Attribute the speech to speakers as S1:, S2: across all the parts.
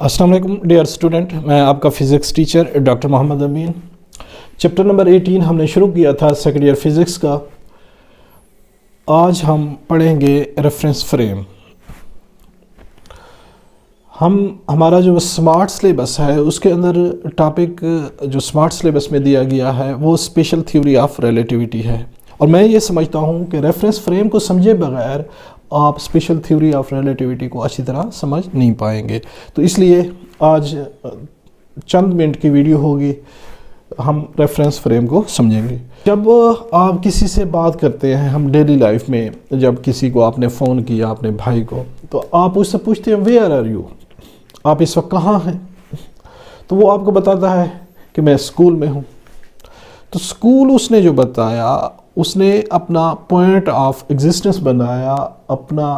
S1: अस्सलाम वालेकुम dear student, मैं आपका फ़िज़िक्स टीचर डॉक्टर मोहम्मद अमीन। चैप्टर नंबर 18 हमने शुरू किया था सेकेंड ईयर फ़िज़िक्स का। आज हम पढ़ेंगे रेफरेंस फ्रेम। हमारा जो स्मार्ट सिलेबस है उसके अंदर टॉपिक जो स्मार्ट सिलेबस में दिया गया है वो स्पेशल थ्योरी ऑफ रिलेटिविटी है, और मैं ये समझता हूँ कि रेफरेंस फ्रेम को समझे बगैर आप स्पेशल थ्योरी ऑफ रिलेटिविटी को अच्छी तरह समझ नहीं पाएंगे। तो इसलिए आज चंद मिनट की वीडियो होगी, हम रेफरेंस फ्रेम को समझेंगे। जब आप किसी से बात करते हैं, हम डेली लाइफ में जब किसी को आपने फ़ोन किया अपने भाई को, तो आप उससे पूछते हैं वेयर आर यू, आप इस वक्त कहाँ हैं? तो वो आपको बताता है कि मैं स्कूल में हूँ। तो स्कूल उसने जो बताया, उसने अपना पॉइंट ऑफ एग्जिस्टेंस बनाया, अपना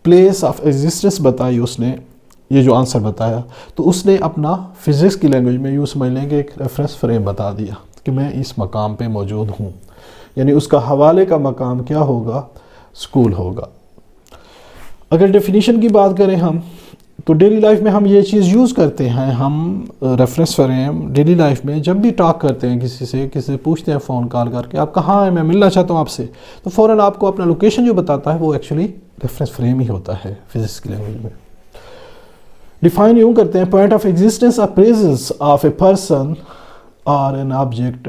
S1: प्लेस ऑफ एग्जिस्टेंस बताई उसने, ये जो आंसर बताया, तो उसने अपना फिज़िक्स की लैंग्वेज में यूँ समझ लेंगे एक रेफरेंस फ्रेम बता दिया कि मैं इस मकाम पे मौजूद हूँ। यानी उसका हवाले का मकाम क्या होगा? स्कूल होगा। अगर डेफिनेशन की बात करें हम, तो डेली लाइफ में हम ये चीज़ यूज़ करते हैं। हम रेफरेंस फ्रेम डेली लाइफ में जब भी टॉक करते हैं किसी से पूछते हैं फ़ोन कॉल करके आप कहाँ हैं, मैं मिलना चाहता हूँ आपसे, तो फ़ौरन आपको अपना लोकेशन जो बताता है वो एक्चुअली रेफरेंस फ्रेम ही होता है फिज़िक्स की लैंग्वेज में। डिफाइन यूँ करते हैं, पॉइंट ऑफ एग्जिस्टेंस और प्रेजेंस ऑफ ए पर्सन और एन ऑब्जेक्ट।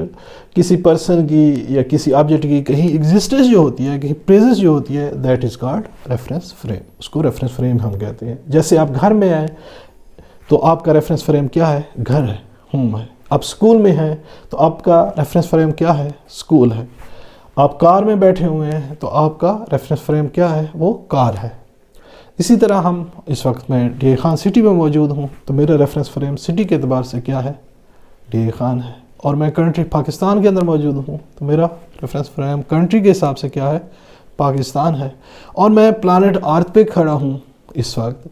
S1: किसी पर्सन की या किसी ऑब्जेक्ट की कहीं एग्जिस्टेंस जो होती है, कहीं प्रेजेंस जो होती है, that is called reference frame. उसको रेफरेंस फ्रेम हम कहते हैं। जैसे आप घर में आए तो आपका रेफरेंस फ्रेम क्या है? घर है, होम है। आप स्कूल में हैं तो आपका रेफरेंस फ्रेम क्या है? स्कूल है। आप कार में बैठे हुए हैं तो आपका रेफरेंस फ्रेम क्या है? वो कार है। इसी तरह हम इस वक्त मैं डी खान सिटी में मौजूद हूँ, तो मेरा रेफरेंस फ्रेम सिटी के एतबार से क्या है? डी खान है। और मैं कंट्री पाकिस्तान के अंदर मौजूद हूँ, तो मेरा रेफरेंस फ्रेम कंट्री के हिसाब से क्या है? पाकिस्तान है। और मैं प्लानट अर्थ पे खड़ा हूँ इस वक्त,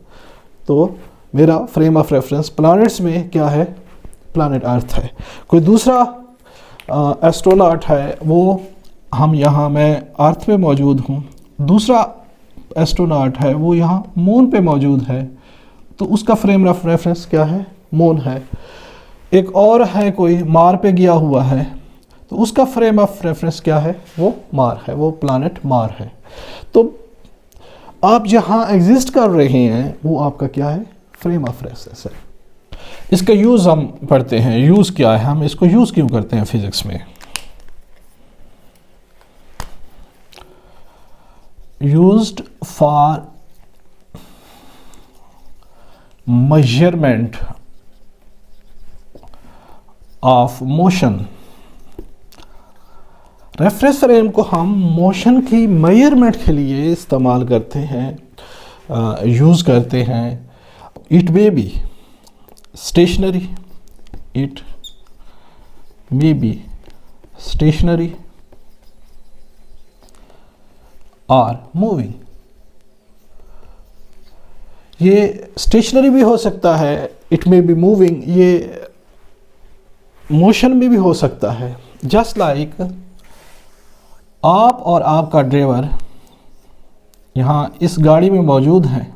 S1: तो मेरा फ्रेम ऑफ रेफरेंस प्लानट्स में क्या है? प्लानट अर्थ है। कोई दूसरा एस्ट्रोनॉट है, वो हम यहाँ मैं अर्थ पे मौजूद हूँ, दूसरा एस्ट्रोनॉट है वो यहाँ मून पे मौजूद है, तो उसका फ्रेम ऑफ रेफरेंस क्या है? मून है। एक और है कोई मार पे गया हुआ है, तो उसका फ्रेम ऑफ रेफरेंस क्या है? वो मार है, वो प्लानट मार है। तो आप जहाँ एग्जिस्ट कर रहे हैं वो आपका क्या है? फ्रेम ऑफ रेफरेंस है। इसका यूज़ हम पढ़ते हैं। यूज़ क्या है, हम इसको यूज़ क्यों करते हैं फिजिक्स में? Used for measurement of motion. Reference frame को हम मोशन की मेजरमेंट के लिए इस्तेमाल करते हैं, यूज़ करते हैं। It may be stationary, it may be stationary और मूविंग। ये स्टेशनरी भी हो सकता है, इट मे बी मूविंग, ये मोशन में भी हो सकता है। जस्ट लाइक आप और आपका ड्राइवर यहाँ इस गाड़ी में मौजूद हैं,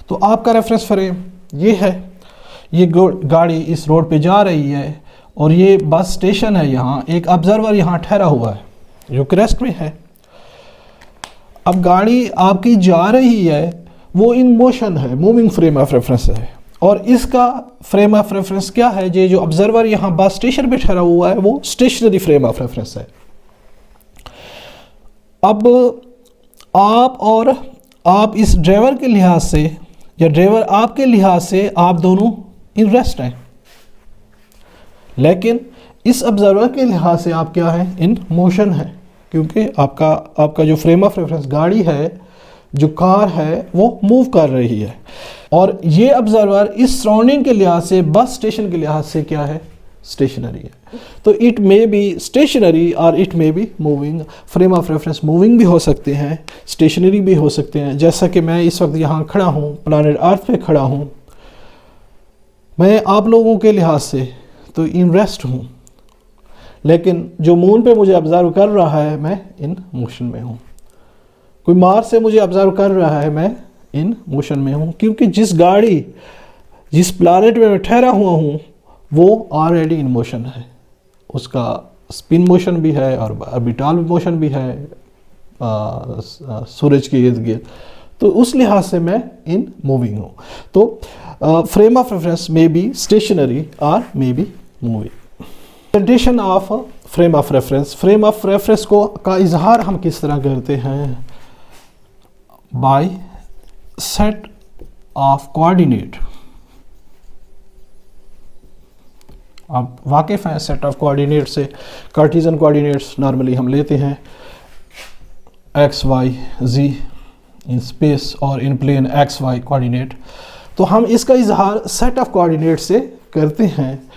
S1: तो आपका रेफरेंस फ्रेम ये है। ये गाड़ी इस रोड पे जा रही है और ये बस स्टेशन है। यहाँ एक ऑब्जर्वर यहाँ ठहरा हुआ है जो क्रेस्ट में है। अब गाड़ी आपकी जा रही है, वो इन मोशन है, मूविंग फ्रेम ऑफ रेफरेंस है। और इसका फ्रेम ऑफ रेफरेंस क्या है? ये जो ऑब्जर्वर यहाँ बस स्टेशन पे ठहरा हुआ है वो स्टेशनरी फ्रेम ऑफ रेफरेंस है। अब आप इस ड्राइवर के लिहाज से या ड्राइवर आपके लिहाज से आप दोनों इन रेस्ट हैं, लेकिन इस ऑब्जर्वर के लिहाज से आप क्या है? इन मोशन है, क्योंकि आपका जो फ्रेम ऑफ रेफरेंस गाड़ी है, जो कार है, वो मूव कर रही है। और ये ऑब्जर्वर इस सराउंडिंग के लिहाज से, बस स्टेशन के लिहाज से क्या है? स्टेशनरी है। तो इट मे बी स्टेशनरी और it may be moving. Frame of reference moving भी हो सकते हैं, स्टेशनरी भी हो सकते हैं। जैसा कि मैं इस वक्त यहाँ खड़ा हूँ, प्लानट अर्थ पे खड़ा हूँ, मैं आप लोगों के लिहाज से तो इन रेस्ट हूँ, लेकिन जो मून पे मुझे ऑब्जर्व कर रहा है, मैं इन मोशन में हूँ। कोई मार्स से मुझे ऑब्जर्व कर रहा है, मैं इन मोशन में हूँ, क्योंकि जिस प्लैनेट में मैं ठहरा हुआ हूँ वो ऑलरेडी इन मोशन है। उसका स्पिन मोशन भी है और ऑर्बिटल मोशन भी है सूरज के इर्द गिर्द, तो उस लिहाज से मैं इन मूविंग हूँ। तो frame of reference may be stationary or may be moving. Presentation of frame of reference को का इजहार हम किस तरह करते हैं? By set of coordinate. आप वाकिफ हैं सेट ऑफ कोऑर्डिनेट से। कार्टेशियन कोऑर्डिनेट्स नॉर्मली हम लेते हैं x y z in space और in plane x y coordinate. तो हम इसका इजहार सेट ऑफ कोऑर्डिनेट से करते हैं।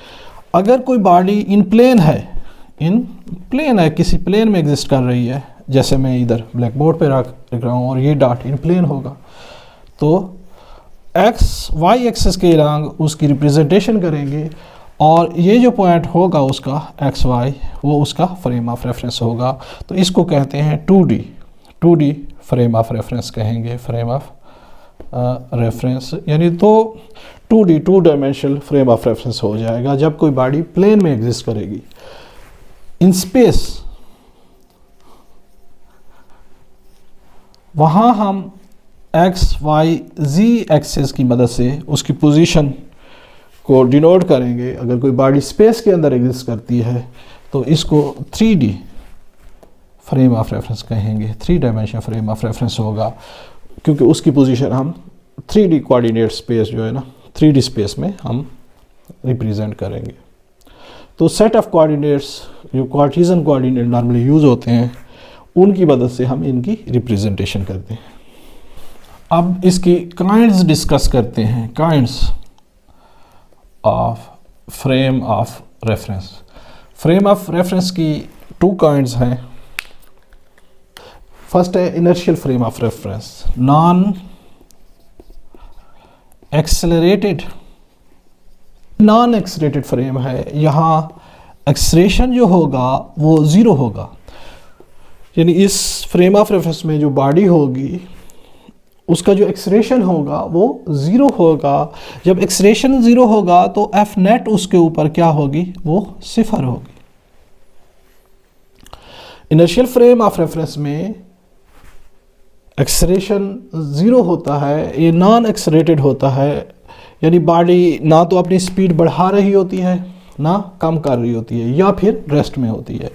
S1: अगर कोई बॉडी इन प्लेन है, किसी प्लेन में एग्जिस्ट कर रही है, जैसे मैं इधर ब्लैक बोर्ड पे रख रहा हूँ और ये डॉट इन प्लेन होगा, तो एक्स वाई एक्सिस के अलॉन्ग उसकी रिप्रेजेंटेशन करेंगे और ये जो पॉइंट होगा उसका एक्स वाई, वो उसका फ्रेम ऑफ रेफरेंस होगा। तो इसको कहते हैं 2D फ्रेम ऑफ रेफरेंस कहेंगे, फ्रेम ऑफ रेफरेंस। यानी तो 2D 2 dimensional frame of reference हो जाएगा जब कोई बॉडी प्लेन में एग्जिस्ट करेगी। इन स्पेस वहाँ हम एक्स वाई जी एक्सिस की मदद से उसकी पोजीशन को डिनोट करेंगे। अगर कोई बॉडी स्पेस के अंदर एग्जिस्ट करती है तो इसको 3D फ्रेम ऑफ रेफरेंस कहेंगे, 3 डायमेंशन फ्रेम ऑफ रेफरेंस होगा, क्योंकि उसकी पोजीशन हम 3D कोऑर्डिनेट स्पेस जो है ना 3D स्पेस में हम रिप्रेजेंट करेंगे। तो सेट ऑफ कोऑर्डिनेट्स जो कार्टेशियन कोऑर्डिनेट नॉर्मली यूज़ होते हैं उनकी मदद से हम इनकी रिप्रेजेंटेशन करते हैं। अब इसकी काइंड्स डिस्कस करते हैं, kinds of frame of reference. Frame of reference की 2 काइंड्स हैं। फर्स्ट है inertial frame of reference, non accelerated frame है। यहाँ एक्सलेरेशन जो होगा वो 0 होगा, यानी इस फ्रेम ऑफ रेफरेंस में जो बॉडी होगी उसका जो एक्सलेरेशन होगा वो 0 होगा। जब एक्सलेरेशन 0 होगा तो एफ नेट उसके ऊपर क्या होगी, वो 0 होगी। इनर्शियल फ्रेम ऑफ रेफरेंस में एक्सलेरेशन 0 होता है, ये नॉन एक्सलेरेटेड होता है, यानी बॉडी ना तो अपनी स्पीड बढ़ा रही होती है ना कम कर रही होती है, या फिर रेस्ट में होती है।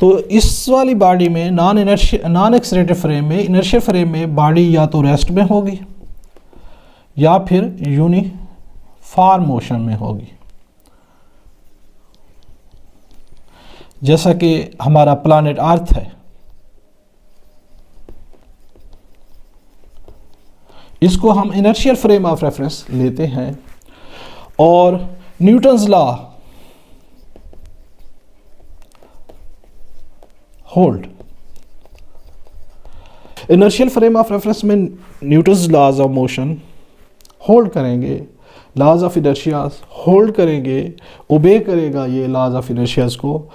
S1: तो इस वाली बॉडी में नॉन एक्सलेरेटेड फ्रेम में, इनर्शियल फ्रेम में बॉडी या तो रेस्ट में होगी या फिर यूनिफॉर्म मोशन में होगी। जैसा कि हमारा प्लैनेट अर्थ है, इसको हम इनर्शियल फ्रेम ऑफ रेफरेंस लेते हैं। और Newton's law hold. Inertial frame of reference में Newton's laws of motion hold करेंगे, लॉज ऑफ इनर्शिया होल्ड करेंगे, ओबे करेगा ये लॉज ऑफ इनर्शियाज को।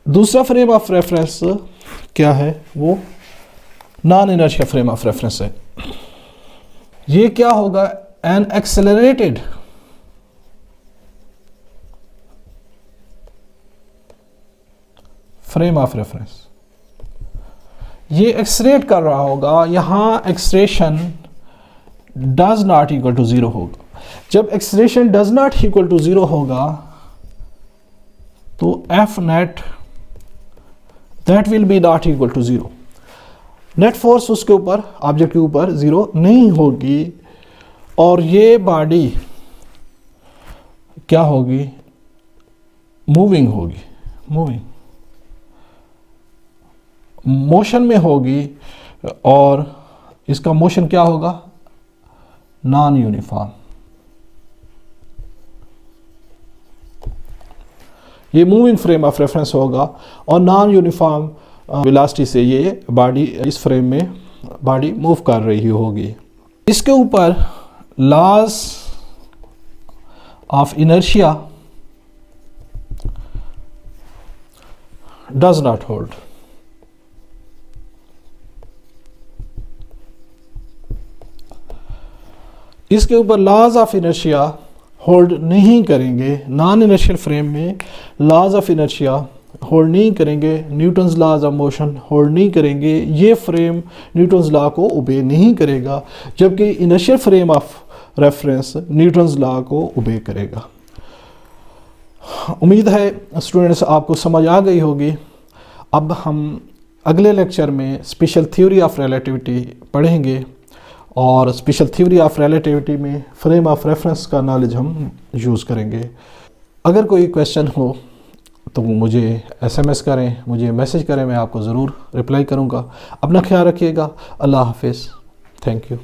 S1: दूसरा फ्रेम ऑफ रेफरेंस क्या है, वो non inertia frame of reference है। ये क्या होगा, an accelerated frame of reference. ये एक्सलेरेट कर रहा होगा, यहां acceleration does not equal to 0 होगा। जब acceleration does not equal to 0 होगा तो F net that will be not equal to 0। Net force उसके ऊपर, ऑब्जेक्ट के ऊपर 0 नहीं होगी और ये बॉडी क्या होगी, मूविंग होगी, मोशन में होगी। और इसका मोशन क्या होगा, नॉन यूनिफॉर्म। ये मूविंग फ्रेम ऑफ रेफरेंस होगा और नॉन यूनिफॉर्म वेलोसिटी से ये बॉडी, इस फ्रेम में बॉडी मूव कर रही होगी। इसके ऊपर laws of inertia does not hold. इसके ऊपर लॉज ऑफ इनर्शिया होल्ड नहीं करेंगे, नॉन इनर्शियल फ्रेम में लॉज ऑफ इनर्शिया होल्ड नहीं करेंगे, Newton's laws of motion hold नहीं करेंगे, ये फ्रेम न्यूटन्स लॉ को ओबे नहीं करेगा, जबकि inertial frame of reference Newton's law को ओबे करेगा। उम्मीद है स्टूडेंट्स आपको समझ आ गई होगी। अब हम अगले लेक्चर में स्पेशल थ्योरी ऑफ रिलेटिविटी पढ़ेंगे और स्पेशल थ्योरी ऑफ रिलेटिविटी में फ्रेम ऑफ रेफरेंस का नॉलेज हम यूज़ करेंगे। अगर कोई क्वेश्चन हो तो मुझे SMS करें, मुझे मैसेज करें, मैं आपको ज़रूर रिप्लाई करूँगा। अपना ख्याल रखिएगा। अल्लाह हाफिज़। Thank you.